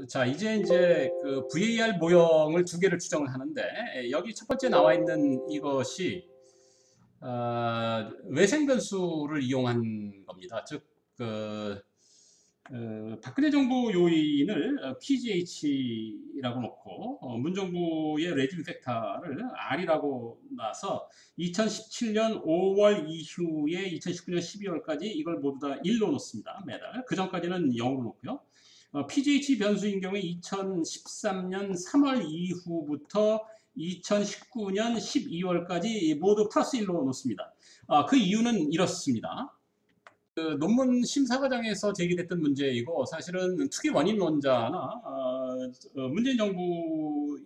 자, 이제 그 VAR 모형을 두 개를 추정을 하는데, 여기 첫 번째 나와 있는 이것이 외생 변수를 이용한 겁니다. 즉, 그 박근혜 정부 요인을 PGH라고 놓고 문정부의 레짐 팩터를 R이라고 놔서 2017년 5월 이후에 2019년 12월까지 이걸 모두 다 1로 놓습니다. 매달. 그 전까지는 0으로 놓고요. PGH 변수인 경우에 2013년 3월 이후부터 2019년 12월까지 모두 플러스 1로 놓습니다. 그 이유는 이렇습니다. 그 논문 심사 과정에서 제기됐던 문제이고, 사실은 투기 원인론자나 문재인 정부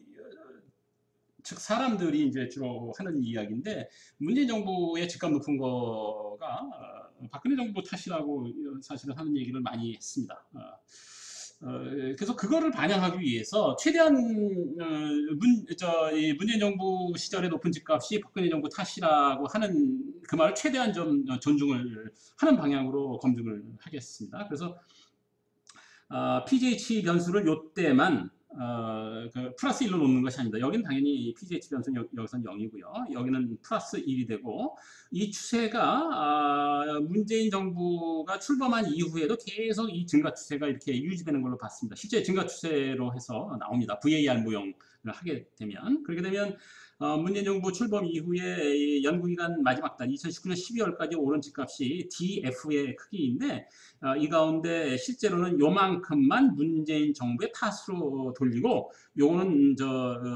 즉 사람들이 이제 주로 하는 이야기인데, 문재인 정부의 집값 높은 거가 박근혜 정부 탓이라고 사실은 하는 얘기를 많이 했습니다. 그래서 그거를 반영하기 위해서 최대한 문재인 정부 시절의 높은 집값이 박근혜 정부 탓이라고 하는 그 말을 최대한 좀 존중을 하는 방향으로 검증을 하겠습니다. 그래서 PGH 변수를 요때만 그 플러스 1로 놓는 것이 아닙니다. 여기는 당연히 PGH 변수는 여기서는 0이고요. 여기는 플러스 1이 되고, 이 추세가 문재인 정부가 출범한 이후에도 계속 이 증가 추세가 이렇게 유지되는 걸로 봤습니다. 실제 증가 추세로 해서 나옵니다. VAR 모형을 하게 되면. 그렇게 되면 문재인 정부 출범 이후에 연구기간 마지막 달 2019년 12월까지 오른 집값이 DF의 크기인데, 이 가운데 실제로는 요만큼만 문재인 정부의 탓으로 돌리고, 요거는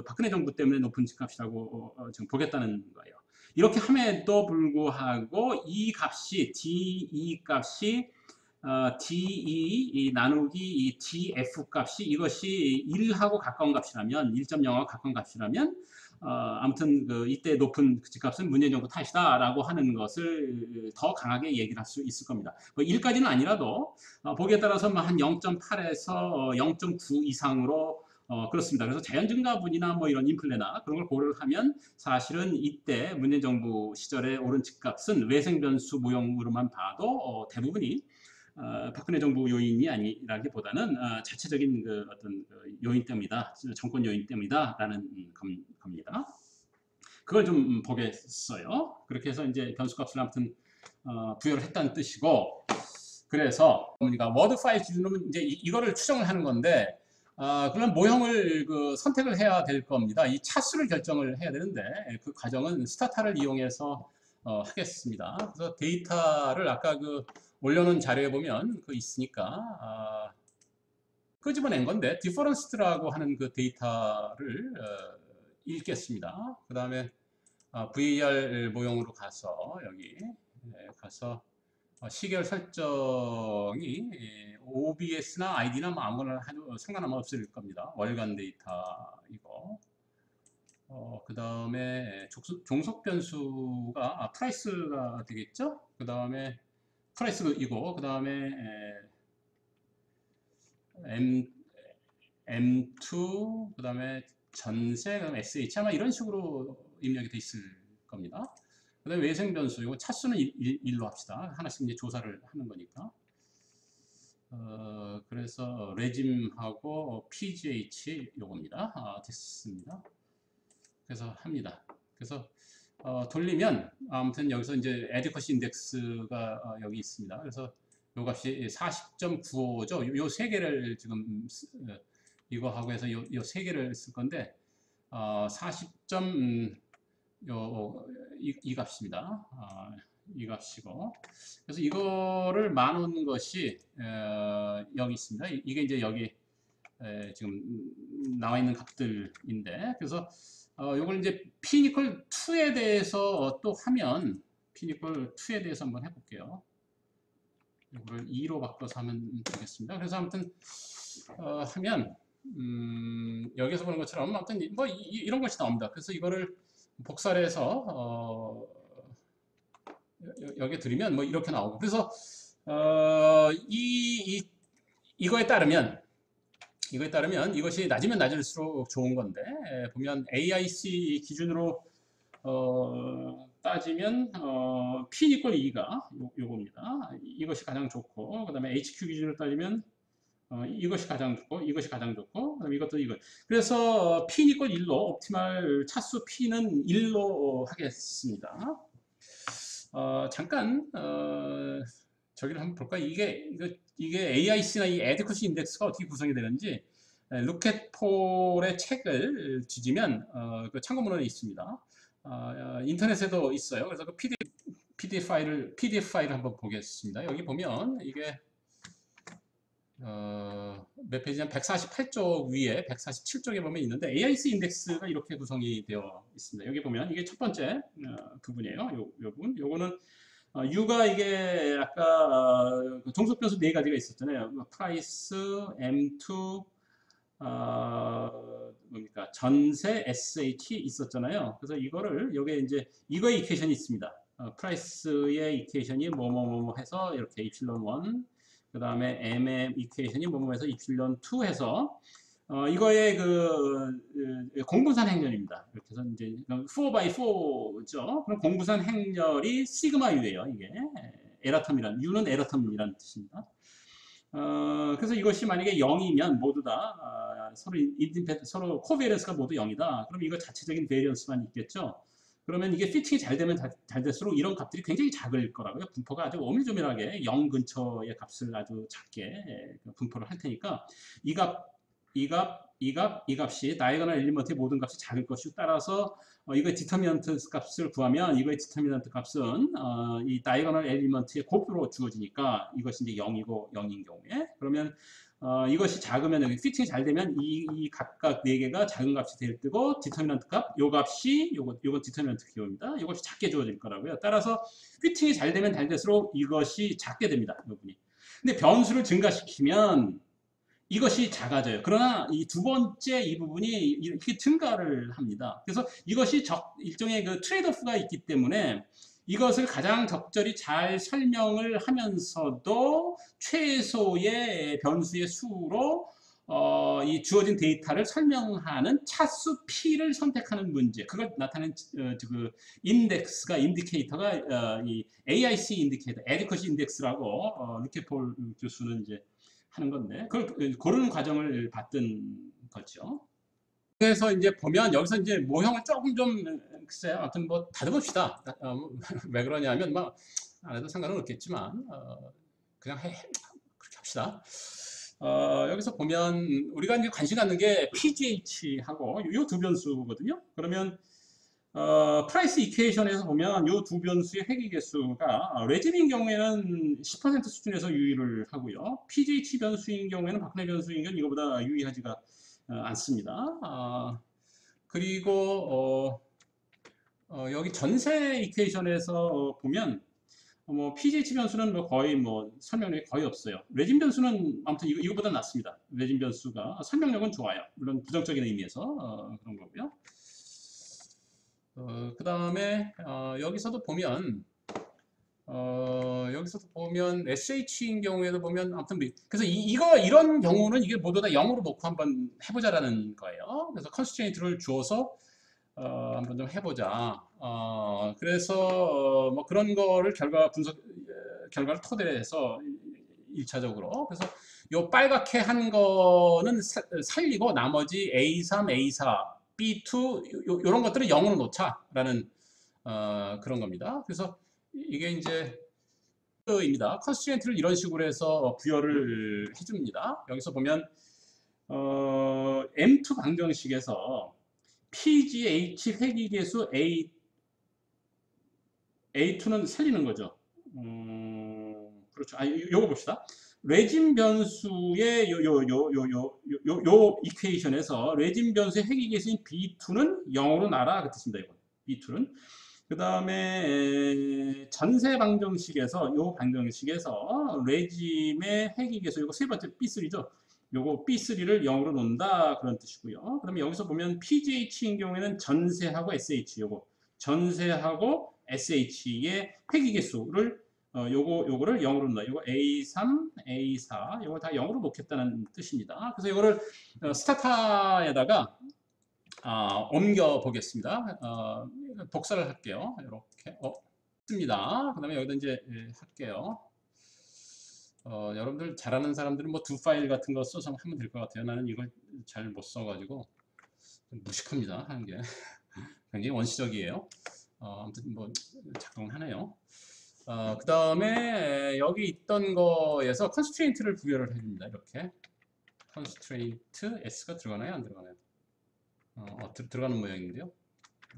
박근혜 정부 때문에 높은 집값이라고 지금 보겠다는 거예요. 이렇게 함에도 불구하고 이 값이 DE 값이 DE 나누기 이 DF 값이 이것이 1하고 가까운 값이라면, 1.0하고 가까운 값이라면 아무튼 이때 높은 집값은 문재인 정부 탓이다라고 하는 것을 더 강하게 얘기를 할 수 있을 겁니다. 뭐 1까지는 아니라도 보기에 따라서 한 0.8에서 0.9 이상으로 그렇습니다. 그래서 자연증가분이나 뭐 이런 인플레나 그런 걸 고려를 하면 사실은 이때 문재인 정부 시절에 오른 집값은 외생 변수 모형으로만 봐도 대부분이 박근혜 정부 요인이 아니라기보다는 자체적인 그 어떤 요인 때문이다, 정권 요인 때문이다라는 겁니다. 그걸 좀 보겠어요. 그렇게 해서 이제 변수값을 아무튼 부여를 했다는 뜻이고, 그래서 우리가 워드 파일 기준으로 이제 이거를 추정을 하는 건데, 그런 모형을 선택을 해야 될 겁니다. 이 차수를 결정을 해야 되는데 그 과정은 스타타를 이용해서 하겠습니다. 그래서 데이터를 아까 올려놓은 자료에 보면 있으니까 끄집어낸 건데, 디퍼런스라고 하는 그 데이터를 읽겠습니다. 그 다음에 VAR 모형으로 가서 여기 가서 시계열 설정이 OBS나 ID나 뭐 아무거나 상관없을 겁니다. 월간 데이터이고, 그 다음에 종속 변수가 프라이스가 되겠죠. 그 다음에 프라이스이고, 그 다음에 M2, 그 다음에 전세, 그다음에 SH 아마 이런 식으로 입력이 돼 있을 겁니다. 그 다음에 외생 변수, 이거 차수는 1로 합시다. 하나씩 이제 조사를 하는 거니까. 그래서 레짐하고 PGH 요겁니다. 됐습니다. 그래서 합니다. 그래서 돌리면 아무튼 여기서 이제 에디쿼시 인덱스가 여기 있습니다. 그래서 요 값이 40.95죠. 요 세 개를 지금 이거 하고 해서 요 세 개를 쓸 건데 40. 이 값입니다. 이 값이고, 그래서 이거를 나눈 것이 여기 있습니다. 이게 이제 여기 지금 나와 있는 값들인데, 그래서 요걸 이제 P = 2에 대해서 또 하면, P = 2에 대해서 한번 해볼게요. 이거를 2로 바꿔서 하면 되겠습니다. 그래서 아무튼 하면 여기서 보는 것처럼 아무튼 뭐 이런 것이 나옵니다. 그래서 이거를 복사를 해서 여기에 들이면 뭐 이렇게 나오고, 그래서 이거에 따르면 이것이 낮으면 낮을수록 좋은 건데, 보면 AIC 기준으로 따지면 P = 2가 요겁니다. 이것이 가장 좋고, 그 다음에 HQ 기준으로 따지면 이것이 가장 좋고 이것이 가장 좋고 그다음에 이것도 이거. 그래서 P는 이꼴 1로 옵티멀 차수 P는 1로 하겠습니다. 잠깐 저기를 한번 볼까? 이게 AIC나 이 에디쿼시 인덱스가 어떻게 구성이 되는지 루켓폴의 책을 뒤지면 그 참고문헌에 있습니다. 인터넷에도 있어요. 그래서 그 PDF 파일을 한번 보겠습니다. 여기 보면 이게 몇 페이지? 148쪽 위에 147쪽에 보면 있는데 AIC 인덱스가 이렇게 구성이 되어 있습니다. 여기 보면 이게 첫 번째 부분이에요. 요 부분. 요거는 U가 이게 아까 종속 변수 네 가지가 있었잖아요. 프라이스, M2, 뭡니까? 전세, SH 있었잖아요. 그래서 이거를 여기에 이제 이거의 이퀘이션이 있습니다. 프라이스의 이퀘이션이 뭐뭐뭐 해서 이렇게 이플silon 1, 그 다음에 M의 이퀘이션이 뭐뭐 해서 이플silon 2 해서 이거의 공분산 행렬입니다. 이렇게 해서 이제 4x4죠. 그럼 공분산 행렬이 시그마 U예요. 이게 에라텀이란 U는 에라텀이라는 뜻입니다. 그래서 이것이 만약에 0이면 모두 다 서로 코베리언스가 모두 0이다. 그럼 이거 자체적인 베리언스만 있겠죠. 그러면 이게 피팅이 잘 되면 잘 될수록 이런 값들이 굉장히 작을 거라고요. 분포가 아주 오밀조밀하게 0 근처의 값을 아주 작게 분포를 할 테니까 이 값이 다이거널 엘리먼트의 모든 값이 작을 것이고 따라서 이거의 디터미넌트 값을 구하면 이거의 디터미넌트 값은 이 다이거널 엘리먼트의 곱으로 주어지니까 이것이 이제 0이고 0인 경우에 그러면 이것이 작으면 피팅이 잘 되면 이 각각 4개가 작은 값이 될 때고 디터미넌트 값, 요 값이 요건 디터미넌트 기호입니다. 이것이 작게 주어질 거라고요. 따라서 피팅이 잘 되면 잘 될수록 이것이 작게 됩니다. 이 부분이. 근데 변수를 증가시키면 이것이 작아져요. 그러나 이 두 번째 이 부분이 이렇게 증가를 합니다. 그래서 이것이 일종의 그 트레이드오프가 있기 때문에 이것을 가장 적절히 잘 설명을 하면서도 최소의 변수의 수로 이 주어진 데이터를 설명하는 차수 P를 선택하는 문제. 그걸 나타내는 그 인디케이터가 이 AIC 인디케이터, 에디쿼시 인덱스라고 루켓폴 교수는 이제 하는 건데 그걸 고르는 과정을 받던 거죠. 그래서 이제 보면 여기서 이제 모형을 조금 좀 글쎄요, 아무튼 뭐 다듬읍시다. 왜 그러냐면 뭐 안 해도 상관은 없겠지만 그냥 그렇게 합시다. 여기서 보면 우리가 이제 관심 갖는 게 PGH하고 이 두 변수거든요. 그러면 프라이스 이퀘이션에서 보면 이 두 변수의 회귀 개수가 레짐인 경우에는 10% 수준에서 유의를 하고요. PGH 변수인 경우에는 박근혜 변수인 경우는 이거보다 유의하지가 않습니다. 그리고 여기 전세 이퀘이션에서 보면 뭐 PGH 변수는 뭐 거의 뭐 설명력이 거의 없어요. 레짐 변수는 아무튼 이거보다 낫습니다. 레짐 변수가 설명력은 좋아요. 물론 부정적인 의미에서 그런 거고요. 그 다음에 여기서도 보면 SH인 경우에도 보면 아무튼 그래서 이런 경우는 이게 모두 다 0으로 놓고 한번 해보자라는 거예요. 그래서 컨스트레인트를 주어서 한번 좀 해보자. 그래서 뭐 그런 거를 결과를 토대로 해서 1차적으로 그래서 요 빨갛게 한 거는 살리고 나머지 A3, A4 B2 이런 것들은 0으로 놓자라는 그런 겁니다. 그래서 이게 이제 입니다. 컨스트레인트를 이런 식으로 해서 부여를 해줍니다. 여기서 보면 M2 방정식에서 PGH 회귀계수 A2는 살리는 거죠. 그렇죠. 요거 봅시다. 레짐 변수의 요 이퀘이션에서 레짐 변수의 회귀계수인 B2는 0으로 나라 그 뜻입니다. 이거 B2는 그 다음에 전세 방정식에서 요 방정식에서 레짐의 회귀계수 이거 세 번째 B3죠. 요거 B3를 0으로 놓는다 그런 뜻이고요. 그러면 여기서 보면 PGH인 경우에는 전세하고 SH 요거 전세하고 SH의 회귀계수를 요거를 0으로 놓는다. 요거 A3, A4 요거 다 0으로 놓겠다는 뜻입니다. 그래서 이거를 스타타에다가 옮겨 보겠습니다. 복사를 할게요. 이렇게 씁니다. 그다음에 여기다 이제 할게요. 여러분들 잘하는 사람들은 뭐 두 파일 같은 거 써서 하면 될 것 같아요. 나는 이걸 잘 못 써가지고 좀 무식합니다. 하는 게 굉장히 원시적이에요. 아무튼 뭐 작동을 하네요. 그 다음에 여기 있던 거에서 constraint를 부여를 해줍니다. 이렇게 constraint s가 들어가나요? 안 들어가나요? 들어가는 모양인데요.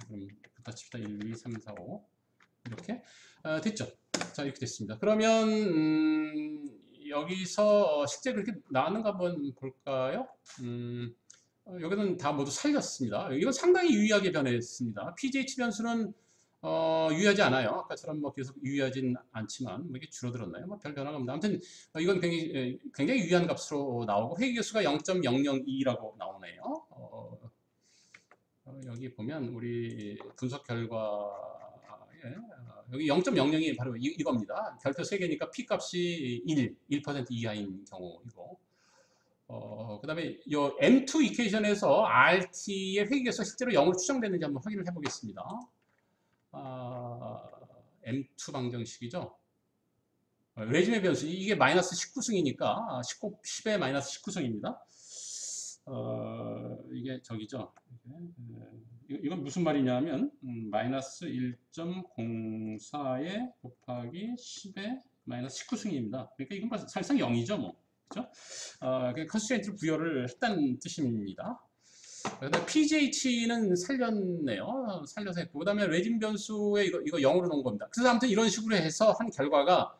그럼 부터 칩시다. 1, 2, 3, 4, 5 이렇게 됐죠. 자, 이렇게 됐습니다. 그러면 여기서 실제 그렇게 나왔는가 한번 볼까요? 여기는 다 모두 살렸습니다. 이건 상당히 유의하게 변했습니다. PGH 변수는 유의하지 않아요. 아까처럼 뭐 계속 유의하진 않지만 뭐 이게 줄어들었나요? 뭐 별 변화가 없는데 아무튼 이건 굉장히 유의한 값으로 나오고 회귀개수가 0.002라고 나오네요. 여기 보면 우리 분석 결과에 여기 0.00이 바로 이겁니다. 별표 3개니까 P 값이 1% 이하인 경우이고 그 다음에 이 M2 이퀘이션에서 RT의 회귀개수가 실제로 0으로 추정됐는지 한번 확인을 해보겠습니다. M2 방정식이죠. 레지메 변수 이게 마이너스 19승이니까 10의 마이너스 19승입니다. 이게 저기죠. 이건 무슨 말이냐면 마이너스 1.04에 곱하기 10의 마이너스 19승입니다. 그러니까 이건 사실상 0이죠, 뭐. 그렇죠? 컨스트레인트를 부여를 했다는 뜻입니다. 그다음에 PGH는 살렸네요. 살려서 했고, 그다음에 레진 변수에 이거 0으로 놓은 겁니다. 그래서 아무튼 이런 식으로 해서 한 결과가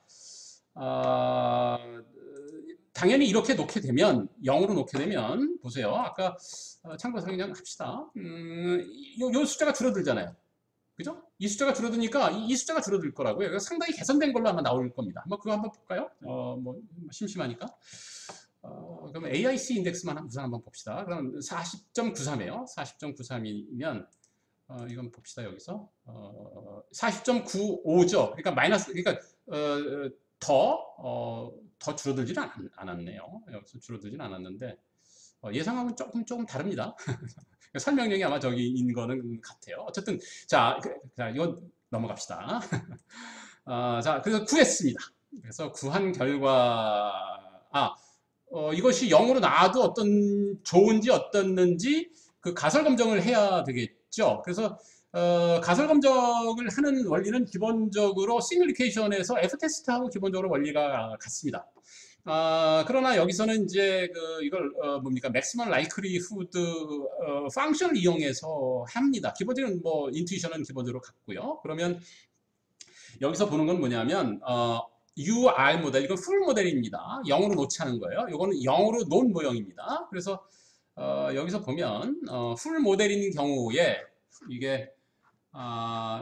당연히 이렇게 놓게 되면 0으로 놓게 되면 보세요. 아까 참고서 그냥 합시다. 요 숫자가 줄어들잖아요. 그죠? 이 숫자가 줄어드니까 이 숫자가 줄어들 거라고요. 상당히 개선된 걸로 아마 나올 겁니다. 한번 그거 한번 볼까요? 뭐 심심하니까. 그럼 AIC 인덱스만 우선 한번 봅시다. 그럼 40.93이에요. 40.93이면 이건 봅시다. 여기서 40.95죠. 그러니까 마이너스 그러니까 더 줄어들지는 않았네요. 여기서 줄어들지는 않았는데 예상하고는 조금 다릅니다. 설명력이 아마 저기인 거는 같아요. 어쨌든 자 이건 넘어갑시다. 자 그래서 구했습니다. 그래서 구한 결과 이것이 0으로 나와도 어떤 좋은지 어떻는지 그 가설 검증을 해야 되겠죠. 그래서 가설 검증을 하는 원리는 기본적으로 시뮬리케이션에서 F-테스트하고 기본적으로 원리가 같습니다. 그러나 여기서는 이제 이걸 뭡니까 maximum likelihood 펑션을 이용해서 합니다. 기본적으로 뭐 인투이션은 기본적으로 같고요. 그러면 여기서 보는 건 뭐냐면 UR 모델, 이건 풀 모델입니다. 0으로 놓지 않은 거예요. 이거는 0으로 놓은 모형입니다. 그래서 여기서 보면 풀 모델인 경우에 이게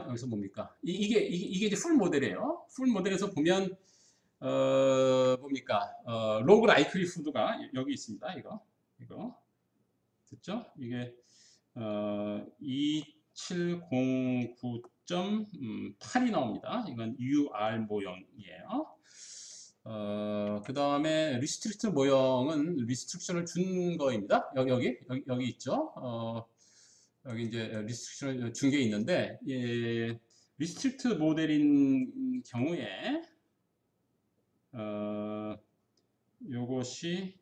여기서 뭡니까? 이게 이제 풀 모델이에요. 풀 모델에서 보면 뭡니까? 로그 라이클리후드가 여기 있습니다. 이거 됐죠? 이게 2709.8이 나옵니다. 이건 UR 모형이에요. 그 다음에 리스트릭트 모형은 리스트릭션을 준 거입니다. 여기 있죠. 여기 이제 리스트릭션을 준 게 있는데 리스트릭트 모델인 경우에 요것이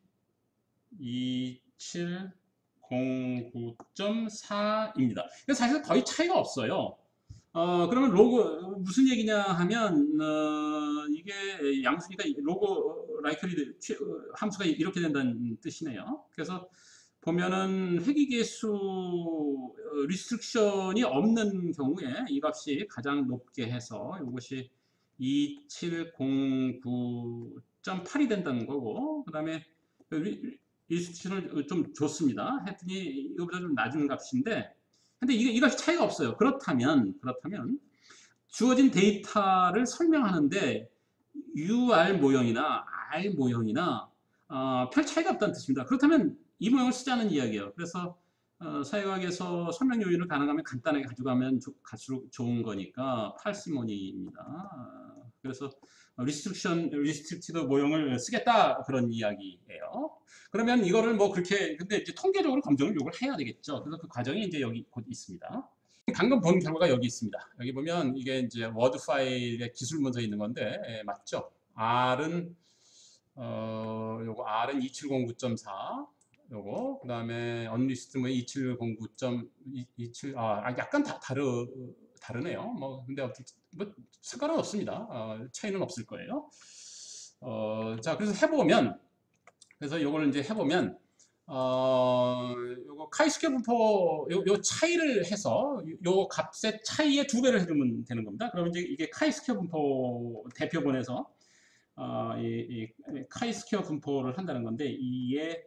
2709.4입니다. 사실 거의 차이가 없어요. 그러면 로그 무슨 얘기냐 하면 이게 양수니까 로그 라이클리드 함수가 이렇게 된다는 뜻이네요. 그래서 보면은 회귀개수 리스트릭션이 없는 경우에 이 값이 가장 높게 해서 이것이 2709.8이 된다는 거고, 그 다음에 리스트릭션을 좀 줬습니다. 했더니 이거보다 좀 낮은 값인데, 근데 이 값이 차이가 없어요. 그렇다면 주어진 데이터를 설명하는데 UR 모형이나 R 모형이나 별 차이가 없다는 뜻입니다. 그렇다면 이 모형을 쓰자는 이야기예요. 그래서 사회과학에서 설명 요인을 가능하면 간단하게 가져가면 갈수록 좋은 거니까 parsimony입니다. 그래서 리스트릭티드 모형을 쓰겠다 그런 이야기예요. 그러면 이거를 뭐 그렇게 근데 이제 통계적으로 검증을 요걸 해야 되겠죠. 그래서 그 과정이 이제 여기 곧 있습니다. 방금 본 결과가 여기 있습니다. 여기 보면 이게 이제 워드 파일에 기술 문서에 있는 건데 맞죠? R은 요거 R은 2709.4, 요거 그다음에 언리스트 뭐 2709.27, 약간 다르네요. 뭐 근데 어떻게 뭐 상관은 없습니다. 차이는 없을 거예요. 자, 그래서 해보면, 그래서 요걸 이제 해보면, 요거 카이스퀘어 분포 요 차이를 해서 요 값의 차이의 2배를 해주면 되는 겁니다. 그러면 이제 이게 카이스퀘어 분포 대표본에서 이 카이스퀘어 분포를 한다는 건데, 이에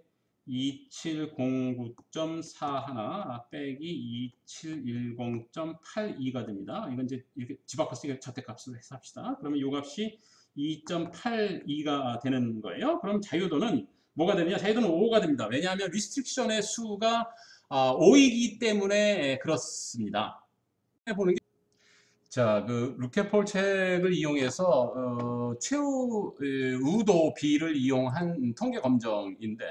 2709.41 빼기 2710.82가 됩니다. 이건 이제 이렇게 집 앞에 쓰기 절대값으로 해서 합시다. 그러면 이 값이 2.82가 되는 거예요. 그럼 자유도는 뭐가 되느냐? 자유도는 5가 됩니다. 왜냐하면 리스트릭션의 수가 5이기 때문에 그렇습니다. 해보는 게, 자, 그 루케폴 책을 이용해서 최후 우도 B를 이용한 통계 검정인데,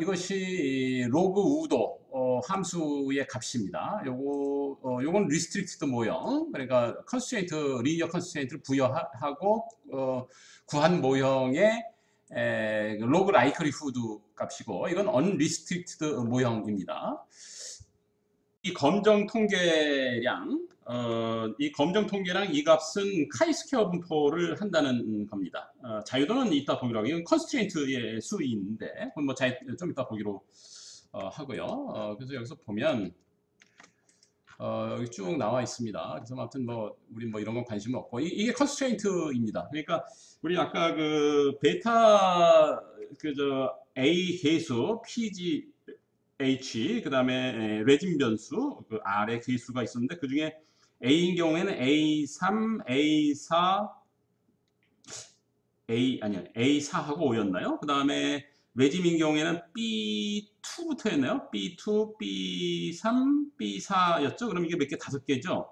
이것이 로그 우도 함수의 값입니다. 요건 리스트릭티드 모형, 그러니까 컨스트레인트, 리니어 컨스트레인트를 부여하고 구한 모형의 로그 라이클리후드 값이고, 이건 언리스트릭티드 모형입니다. 이 검정 통계량, 이 검정 통계량 이 값은 카이스퀘어 분포를 한다는 겁니다. 자유도는 이따 보기로 하고, 이건 컨스트레인트의 수인데, 뭐 좀 이따 보기로 하고요. 그래서 여기서 보면 여기 쭉 나와 있습니다. 그래서 아무튼 뭐 우리 뭐 이런 건 관심은 없고, 이게 컨스트레인트입니다. 그러니까 우리 아까 그 베타 그저 A 계수 PG H, 그 다음에 레진 변수, 그 R의 계수가 있었는데, 그 중에 A인 경우에는 A3, A4, A4하고 5였나요? 그 다음에 레짐인 경우에는 B2부터였나요? B2, B3, B4였죠? 그럼 이게 몇 개? 5개죠?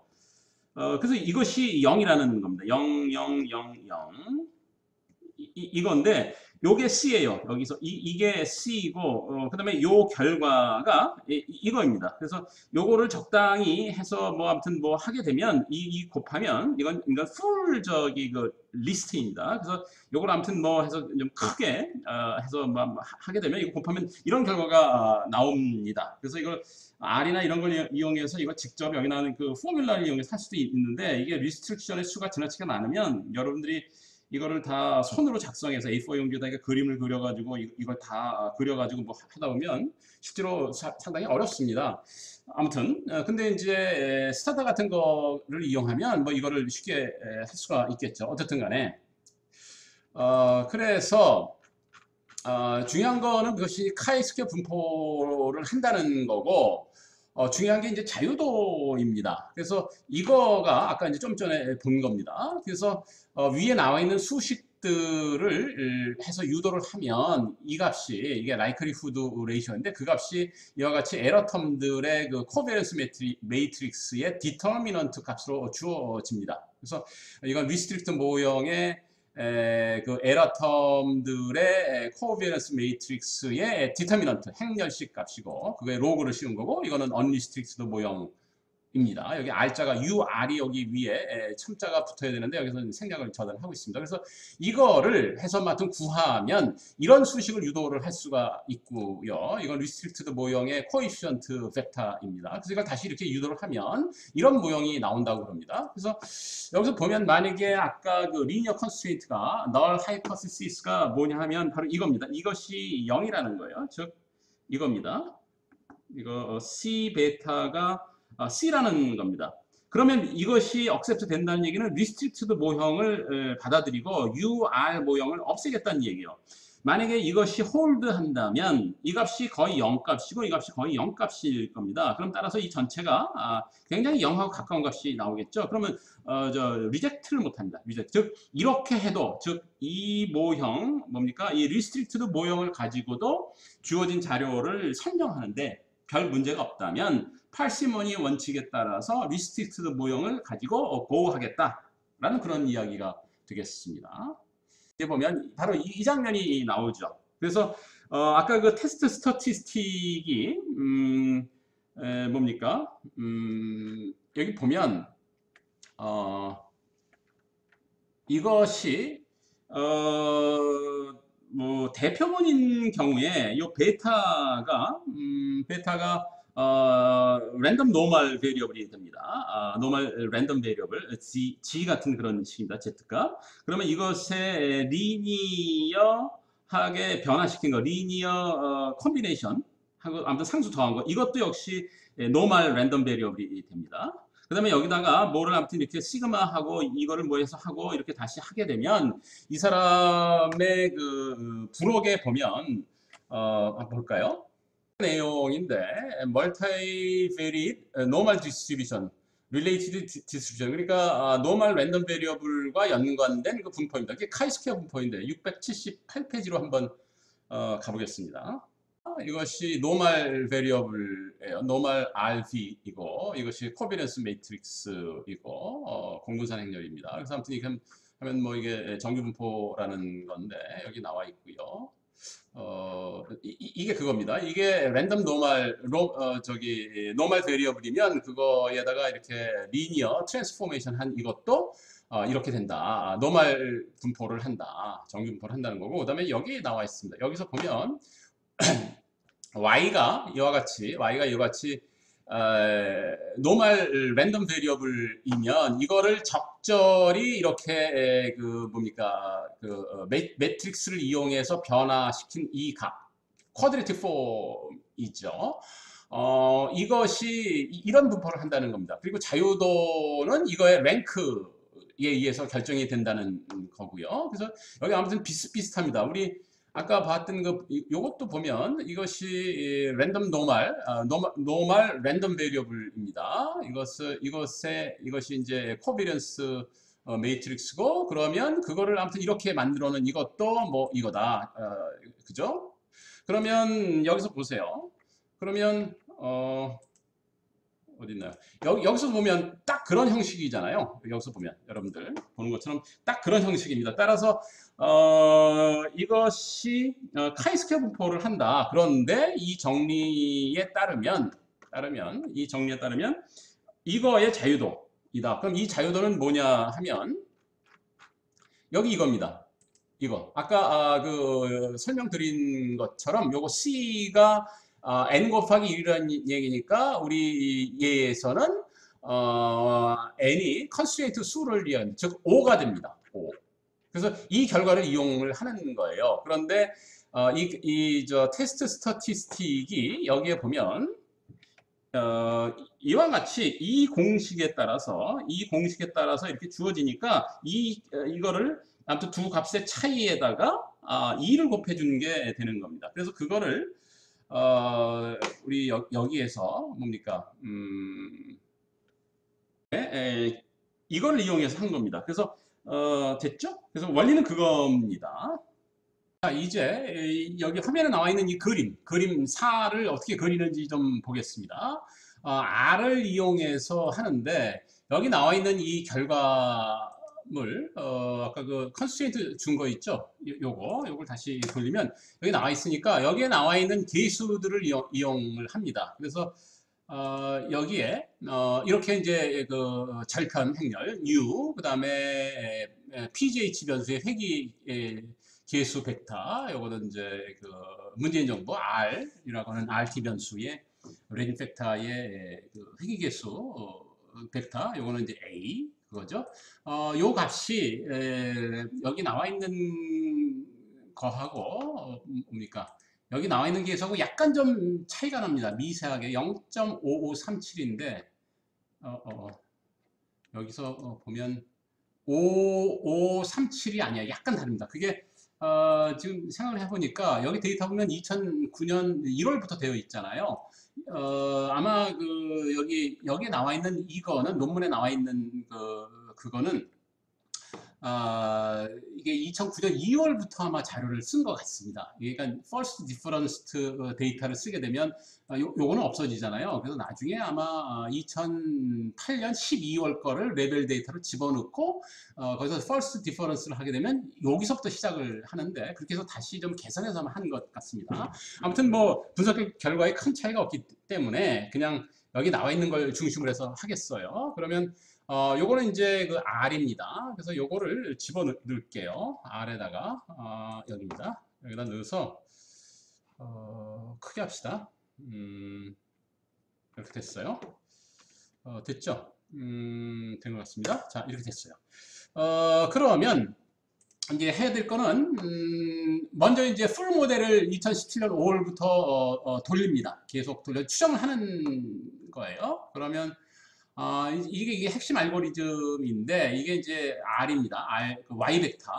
그래서 이것이 0이라는 겁니다. 0, 0, 0, 0. 이건데, 요게 C예요. 여기서 이게 C이고, 그다음에 요 결과가 이거입니다. 그래서 요거를 적당히 해서 뭐 아무튼 뭐 하게 되면 이 곱하면 이건 풀 그 리스트입니다. 그래서 요걸 아무튼 뭐 해서 좀 크게 해서 뭐 하게 되면 이거 곱하면 이런 결과가 나옵니다. 그래서 이걸 R이나 이런 걸 이용해서 이걸 직접 여기 나오는 그 포뮬러를 이용해서 할 수도 있는데, 이게 리스트릭션의 수가 지나치게 많으면 여러분들이 이거를 다 손으로 작성해서 A4 용지에다가 그림을 그려가지고 이걸 다 그려가지고 뭐 하다 보면 실제로 상당히 어렵습니다. 아무튼 근데 이제 스타터 같은 거를 이용하면 뭐 이거를 쉽게 할 수가 있겠죠. 어쨌든 간에 그래서 중요한 거는 그것이 카이스퀘어 분포를 한다는 거고, 중요한 게 이제 자유도입니다. 그래서 이거가 아까 이제 좀 전에 본 겁니다. 그래서 위에 나와 있는 수식들을 해서 유도를 하면 이 값이, 이게 라이클리후드 레이셔인데, 그 값이 이와 같이 에러 텀들의 그 코베런스 매트릭스의 디터미넌트 값으로 주어집니다. 그래서 이건 리스트릭트 모형의 그 에러 텀들의 코비런스 매트릭스의 디터미넌트 행렬식 값이고, 그게 로그를 씌운 거고, 이거는 언리스트릭트드 모형입니다. 여기 R자가 UR이 여기 위에 첨자가 붙어야 되는데, 여기서 생략을 저는 하고 있습니다. 그래서 이거를 해서 맡은 구하면 이런 수식을 유도를 할 수가 있고요. 이건 리스트릭트드 모형의 코에피션트 벡터입니다. 그래서 이걸 다시 이렇게 유도를 하면 이런 모형이 나온다고 합니다. 그래서 여기서 보면 만약에 아까 그 리니어 컨스트레인트가 널 하이퍼시스가 뭐냐 하면 바로 이겁니다. 이것이 0이라는 거예요. 즉 이겁니다. 이거 C 베타가 C라는 겁니다. 그러면 이것이 억셉트 된다는 얘기는 리스트릭트드 모형을 받아들이고 UR 모형을 없애겠다는 얘기예요. 만약에 이것이 홀드 한다면 이 값이 거의 0값이고 이 값이 거의 0값일 겁니다. 그럼 따라서 이 전체가 굉장히 0하고 가까운 값이 나오겠죠. 그러면 리젝트를 못합니다. 리젝트. 즉 이렇게 해도, 즉 이 모형 뭡니까? 이 리스트릭트드 모형을 가지고도 주어진 자료를 설명하는데 별 문제가 없다면 파르시모니 원칙에 따라서 리스트릭트드 모형을 가지고 보호하겠다라는 그런 이야기가 되겠습니다. 이제 보면 바로 이 장면이 나오죠. 그래서 아까 그 테스트 스태티스틱이 뭡니까? 여기 보면 이것이 뭐 대표본인 경우에 이 베타가 랜덤 노멀 베리어블이 됩니다. 노멀 랜덤 베리어블 G 같은 그런 식입니다. Z값. 그러면 이것의 리니어하게 변화시킨 거, 리니어 콤비네이션 하고 아무튼 상수 더한 거, 이것도 역시 노멀 랜덤 베리어블이 됩니다. 그 다음에 여기다가 뭐를 아무튼 이렇게 시그마하고 이거를 뭐 해서 하고 이렇게 다시 하게 되면 이 사람의 그 부록에 보면 한번 볼까요? 내용인데 multivariate normal distribution, related distribution, 그러니까 normal random variable과 연관된 그 분포입니다. 이게 카이스퀘어 분포인데 678페이지로 한번 가보겠습니다. 이것이 노멀 베리어블이에요. 노멀 RV이고 이것이 코비런스 매트릭스이고 공분산 행렬입니다. 그래서 아무튼 이렇게 하면 뭐 이게 정규 분포라는 건데 여기 나와 있고요. 이게 그겁니다. 이게 랜덤 노멀 노멀 베리어블이면 그거에다가 이렇게 리니어 트랜스포메이션 한 이것도 이렇게 된다. 노멀 분포를 한다. 정규 분포를 한다는 거고, 그다음에 여기 나와 있습니다. 여기서 보면 y가 이와 같이 노멀 랜덤 베리어블이면 이거를 적절히 이렇게 그 뭡니까 그 매트릭스를 이용해서 변화시킨 이 값 쿼드레틱 폼이죠. 이것이 이런 분포를 한다는 겁니다. 그리고 자유도는 이거의 랭크에 의해서 결정이 된다는 거고요. 그래서 여기 아무튼 비슷비슷합니다. 우리 아까 봤던 요것도 보면 이것이 랜덤 노멀 랜덤 베리어블입니다. 이것이 이제 코비런스 매트릭스고, 그러면 그거를 아무튼 이렇게 만들어놓은 이것도 뭐 이거다. 그죠? 그러면 여기서 보세요. 그러면 어디 있나요? 여기서 보면 딱 그런 형식이잖아요. 여기서 보면 여러분들 보는 것처럼 딱 그런 형식입니다. 따라서 이것이 카이스퀘어 분포를 한다. 그런데 이 정리에 따르면 이거의 자유도이다. 그럼 이 자유도는 뭐냐 하면 여기 이겁니다. 이거 아까 그 설명드린 것처럼 요거 C가 n 곱하기 1이라는 얘기니까 우리 예에서는 n이 컨스트레인트 수를 이한, 즉 5가 됩니다. 5. 그래서 이 결과를 이용을 하는 거예요. 그런데 저 테스트 스태티스틱이 여기에 보면 이와 같이 이 공식에 따라서 이렇게 주어지니까 이거를 아무튼 두 값의 차이에다가 2를 곱해주는 게 되는 겁니다. 그래서 그거를 우리 여기에서 뭡니까 이걸 이용해서 한 겁니다. 그래서 됐죠? 그래서 원리는 그겁니다. 자, 이제 여기 화면에 나와 있는 이 그림 4를 어떻게 그리는지 좀 보겠습니다. R을 이용해서 하는데 여기 나와 있는 이 결과물 아까 그 컨스트레인트 준 거 있죠? 요걸 다시 돌리면 여기 나와 있으니까 여기에 나와 있는 계수들을 이용을 합니다. 그래서 여기에 이렇게 이제 그 절편 행렬 U, 그다음에 PGH 변수의 회귀 계수 벡터, 요거는 이제 그 문재인 정부 R이라고 하는 RT 변수의 레진 벡터의 그 회귀 계수 벡터, 요거는 이제 A 그거죠. 요 값이 여기 나와 있는 거하고 뭡니까? 여기 나와 있는 계수하고 약간 좀 차이가 납니다. 미세하게 0.5537인데 여기서 보면 5537이 아니야. 약간 다릅니다. 그게 지금 생각을 해보니까 여기 데이터 보면 2009년 1월부터 되어 있잖아요. 아마 그 여기에 나와 있는 이거는 논문에 나와 있는 그거는 이게 2009년 2월부터 아마 자료를 쓴 것 같습니다. 그러니까 first difference 데이터를 쓰게 되면 요거는 없어지잖아요. 그래서 나중에 아마 2008년 12월 거를 레벨 데이터로 집어넣고 거기서 first difference를 하게 되면 여기서부터 시작을 하는데, 그렇게 해서 다시 좀 개선해서 한 것 같습니다. 아무튼 뭐 분석 결과에 큰 차이가 없기 때문에 그냥 여기 나와 있는 걸 중심으로 해서 하겠어요. 그러면 요거는 이제 그 R입니다. 그래서 요거를 집어넣을게요. R에다가, 여기입니다. 여기다 넣어서, 크게 합시다. 이렇게 됐어요. 됐죠? 된 것 같습니다. 자, 이렇게 됐어요. 그러면, 이제 해야 될 거는, 먼저 이제 풀 모델을 2017년 5월부터 돌립니다. 계속 돌려, 추정을 하는 거예요. 그러면, 이게 핵심 알고리즘인데, 이게 이제 R입니다. 그 Y 벡터,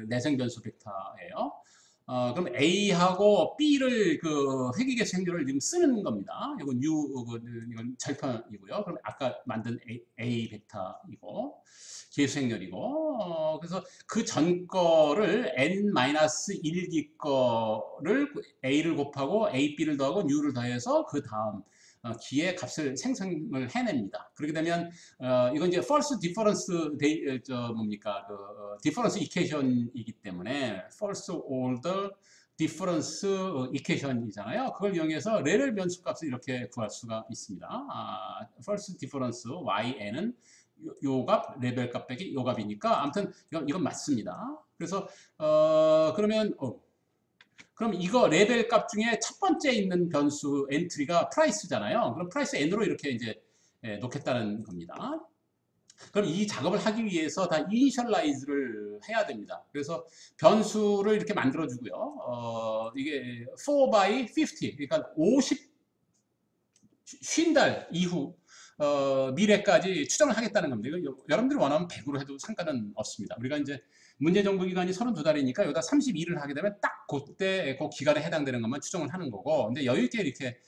내생 변수 벡터예요. 그럼 A하고 B를 그 회귀계수 행렬을 지금 쓰는 겁니다. 이건 이건 절편이고요. 그럼 아까 만든 A 벡터이고, 계수 행렬이고, 그래서 그 전 거를 n-1기 거를 A를 곱하고 A, B를 더하고 U를 더해서 그 다음 기의 값을 생성을 해냅니다. 그렇게 되면 이건 이제 false difference 뭡니까 그 difference equation이기 때문에 false order difference equation이잖아요. 그걸 이용해서 레벨 변수 값을 이렇게 구할 수가 있습니다. false difference yn은 요 값, 레벨 값 빼기 요 값이니까 아무튼 이건 맞습니다. 그래서 그러면 그럼 이거 레벨 값 중에 첫 번째 있는 변수 엔트리가 프라이스잖아요. 그럼 프라이스 n으로 이렇게 이제 놓겠다는 겁니다. 그럼 이 작업을 하기 위해서 다 이니셜라이즈를 해야 됩니다. 그래서 변수를 이렇게 만들어 주고요. 이게 4 by 50, 그러니까 50달 이후 미래까지 추정을 하겠다는 겁니다. 이거 여러분들이 원하면 100으로 해도 상관은 없습니다. 우리가 이제 문제 정부 기간이 32달이니까 여기다 32일을 하게 되면 딱 그때 그 기간에 해당되는 것만 추정을 하는 거고, 근데 여유 있게 이렇게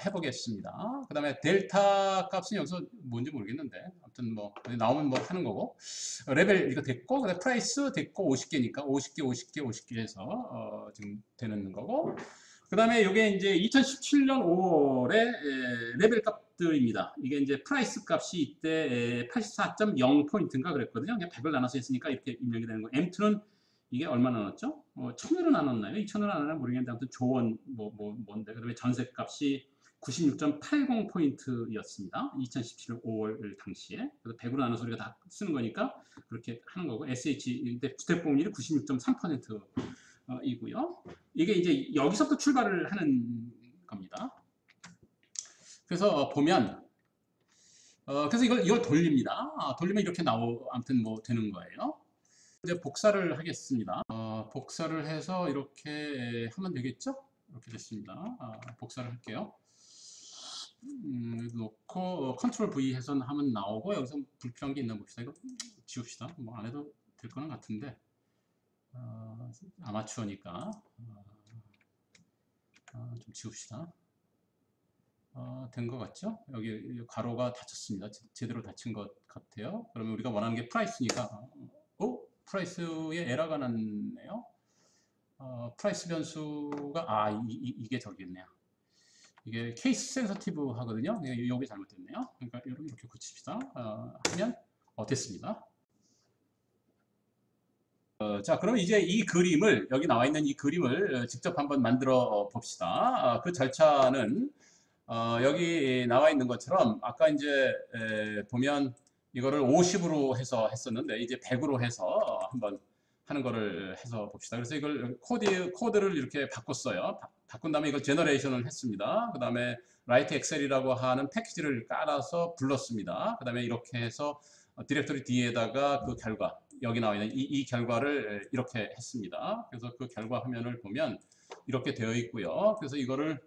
해보겠습니다. 그 다음에 델타 값은 여기서 뭔지 모르겠는데 아무튼 뭐 나오면 뭐 하는 거고, 레벨 이거 됐고, 그다음에 프라이스 됐고 50개니까 50개 50개 50개 해서 지금 되는 거고, 그 다음에 이게 이제 2017년 5월에 레벨 값들입니다. 이게 이제 프라이스 값이 이때 84.0포인트인가 그랬거든요. 그냥 100을 나눠서 했으니까 이렇게 입력이 되는 거. M2는 이게 얼마 나눴죠? 1000원을 나눴나요? 2000원을 나눴나 모르겠는데 아무튼 조원 뭔데. 그다음에 전세 값이 96.80포인트였습니다. 2017년 5월 당시에. 그래서 100으로 나눠서 우리가 다 쓰는 거니까 그렇게 하는 거고, SH 주택보험률이 96.3% 이고요. 이게 이제 여기서부터 출발을 하는 겁니다. 그래서 보면 그래서 이걸 돌립니다. 돌리면 이렇게 아무튼 뭐 되는 거예요. 이제 복사를 하겠습니다. 복사를 해서 이렇게 하면 되겠죠? 이렇게 됐습니다. 복사를 할게요. 놓고 컨트롤 V 해서 하면 나오고, 여기서 불필요한 게 있나 봅시다. 이거 지웁시다. 뭐 안 해도 될 거는 같은데 아마추어니까 좀 지웁시다. 된 것 같죠? 여기 가로가 닫혔습니다. 제대로 닫힌 것 같아요. 그러면 우리가 원하는 게 프라이스니까, 프라이스에 에러가 났네요. 프라이스 변수가, 이게 저기였네요. 이게 케이스 센서티브 하거든요. 이게 잘못됐네요. 그러니까 여러분 이렇게 고칩시다. 하면 됐습니다. 자, 그럼 이제 이 그림을, 여기 나와 있는 이 그림을 직접 한번 만들어 봅시다. 그 절차는 여기 나와 있는 것처럼 아까 이제 보면 이거를 50으로 해서 했었는데 이제 100으로 해서 한번 하는 거를 해서 봅시다. 그래서 이걸 코드를 이렇게 바꿨어요. 바꾼 다음에 이걸 제너레이션을 했습니다. 그 다음에 라이트 엑셀이라고 하는 패키지를 깔아서 불렀습니다. 그 다음에 이렇게 해서 디렉토리 D에다가 그 결과, 여기 나와 있는 이 결과를 이렇게 했습니다. 그래서 그 결과 화면을 보면 이렇게 되어 있고요. 그래서 이거를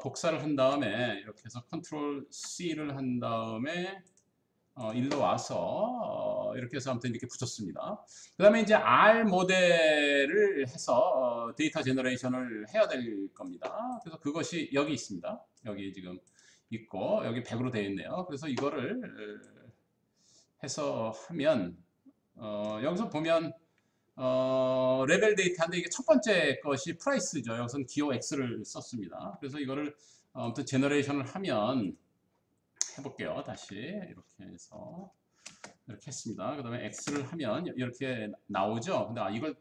복사를 한 다음에 이렇게 해서 컨트롤 C를 한 다음에 일로 와서 이렇게 해서 아무튼 이렇게 붙였습니다. 그 다음에 이제 R 모델을 해서 데이터 제너레이션을 해야 될 겁니다. 그래서 그것이 여기 있습니다. 여기 지금 있고 여기 100으로 되어 있네요. 그래서 이거를 해서 하면 여기서 보면 레벨 데이터인데 이게 첫 번째 것이 프라이스죠. 여기서는 기호 X를 썼습니다. 그래서 이거를 아무튼 제너레이션을 하면 해볼게요. 다시 이렇게 해서 이렇게 했습니다. 그 다음에 X를 하면 이렇게 나오죠. 근데 이걸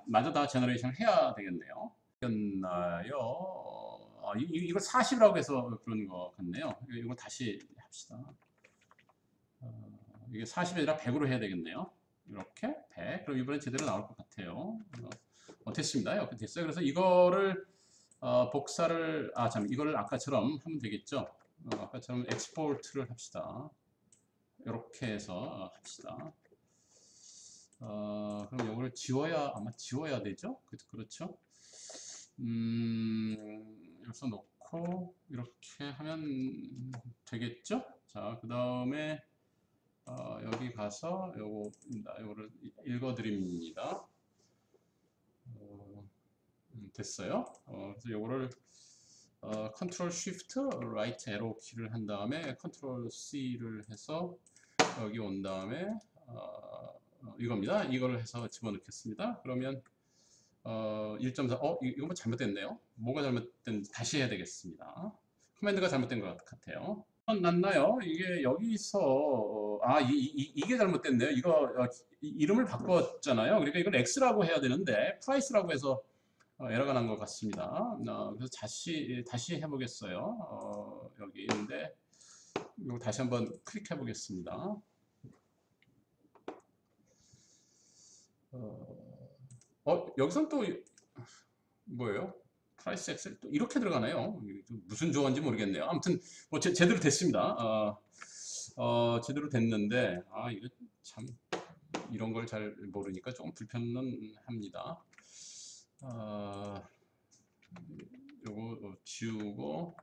마저 다 제너레이션을 해야 되겠네요. 였나요? 이걸 40이라고 해서 그런 것 같네요. 이거 다시 합시다. 이게 40이 아니라 100으로 해야 되겠네요. 이렇게 100. 그럼 이번엔 제대로 나올 것 같아요. 됐습니다. 이렇게 됐어요. 그래서 이거를 복사를 이거를 아까처럼 하면 되겠죠. 아까처럼 엑스포트를 합시다. 이렇게 해서 합시다. 그럼 이거를 아마 지워야 되죠? 그렇죠? 여기서 놓고 이렇게 하면 되겠죠? 자, 그 다음에 여기 가서 요거를 읽어드립니다. 됐어요. 그래서 요거를 컨트롤 쉬프트 라이트 에로 키를 한 다음에 컨트롤 C를 해서 여기 온 다음에 이겁니다. 이거를 해서 집어넣겠습니다. 그러면 1.4 이거 뭐 잘못됐네요. 뭐가 잘못된 다시 해야 되겠습니다. 커맨드가 잘못된 것 같아요. 났나요? 이게 여기서 이게 잘못됐네요. 이거 이름을 바꿨잖아요. 그러니까 이걸 X라고 해야 되는데 프라이스라고 해서 에러가 난 것 같습니다. 그래서 다시 해보겠어요. 여기 있는데 이거 다시 한번 클릭해 보겠습니다. 여기서 또 뭐예요? 프라이스 엑셀 또 이렇게 들어가네요. 무슨 조언인지 모르겠네요. 아무튼 뭐 제대로 됐습니다. 제대로 됐는데 이거 참 이런 걸 잘 모르니까 조금 불편은 합니다. 요거 지우고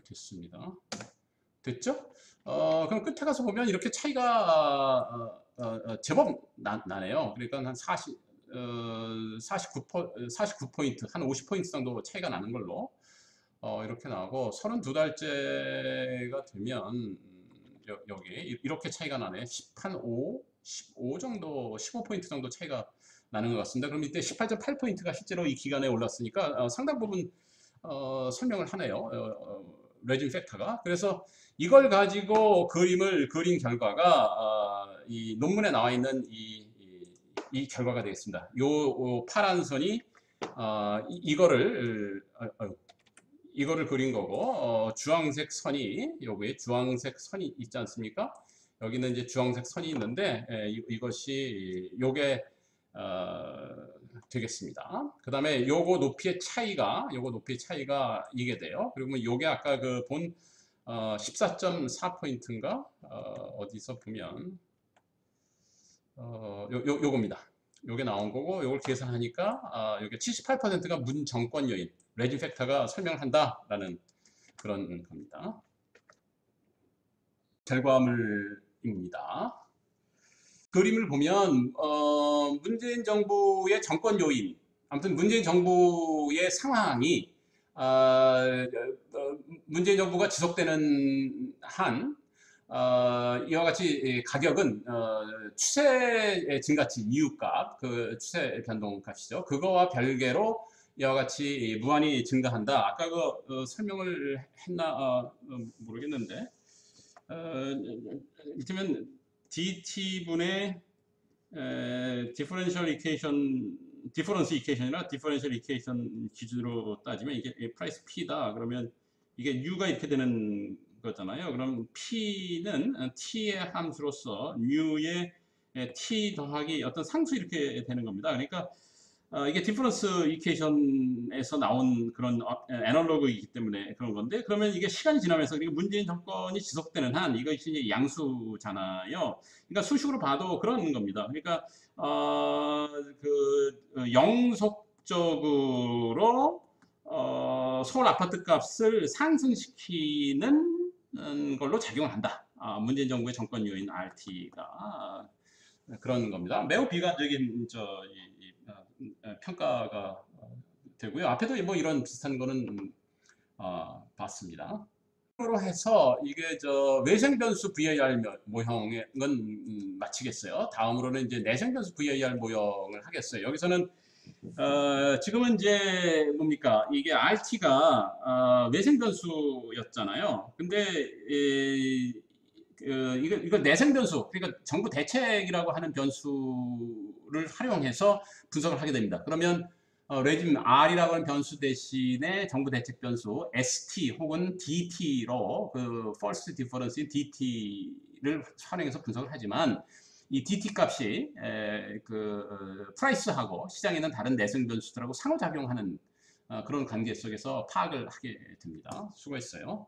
됐습니다. 됐죠? 그럼 끝에 가서 보면 이렇게 차이가 제법 나네요. 그러니까 한 49포인트, 한 50포인트 정도 차이가 나는 걸로 이렇게 나오고 32달째가 되면 여기 이렇게 차이가 나네. 15 정도, 15포인트 정도 차이가 나는 것 같습니다. 그럼 이때 18.8포인트가 실제로 이 기간에 올랐으니까 상당 부분 설명을 하네요. 레진 팩터가. 그래서 이걸 가지고 그림을 그린 결과가 이 논문에 나와 있는 이 결과가 되겠습니다. 요 파란 선이 이거를 그린 거고 주황색 선이 여기에 주황색 선이 있지 않습니까? 여기는 이제 주황색 선이 있는데 이것이 요게 되겠습니다. 그 다음에 요거 높이의 차이가 이게 돼요. 그리고 요게 아까 그 본 14.4포인트인가 어디서 보면 요겁니다. 요게 나온 거고 요걸 계산하니까 요게 78%가 문정권 요인 레진 팩터가 설명을 한다라는 그런 겁니다. 결과물입니다. 그림을 보면 문재인 정부의 정권 요인, 아무튼 문재인 정부의 상황이 문재인 정부가 지속되는 한 이와 같이 가격은 추세 증가치 이유값, 그 추세 변동값이죠. 그거와 별개로 이와 같이 무한히 증가한다. 아까 설명을 했나 모르겠는데 이를테면 DT분의 디퍼런셜 이퀘이션, 디퍼런스 이퀘이션이나 디퍼런셜 이퀘이션 기준으로 따지면 이게 프라이스 P다. 그러면 이게 U가 이렇게 되는 거잖아요. 그럼 P는 T의 함수로서 U의 T 더하기 어떤 상수 이렇게 되는 겁니다. 그러니까 이게 디퍼런스 이퀘이션에서 나온 그런 애널로그이기 때문에 그런 건데, 그러면 이게 시간이 지나면서 문재인 정권이 지속되는 한 이것이 이제 양수잖아요. 그러니까 수식으로 봐도 그런 겁니다. 그러니까 영속적으로 서울 아파트 값을 상승시키는 걸로 작용을 한다. 문재인 정부의 정권 요인 RT가 그런 겁니다. 매우 비관적인 평가가 되고요. 앞에도 뭐 이런 비슷한 거는 봤습니다. 으로 해서 이게 외생 변수 VAR 모형은 마치겠어요. 다음으로는 이제 내생 변수 VAR 모형을 하겠어요. 여기서는 지금은 이제 뭡니까? 이게 RT가 외생 변수였잖아요. 근데 이거 내생 변수, 그러니까 정부 대책이라고 하는 변수를 활용해서 분석을 하게 됩니다. 그러면 레짐 R이라고 하는 변수 대신에 정부 대책 변수 ST 혹은 DT로 그 false difference인 DT를 활용해서 분석을 하지만 이 DT 값이 프라이스하고 시장에 있는 다른 내성 변수들하고 상호작용하는 그런 관계 속에서 파악을 하게 됩니다. 수고했어요.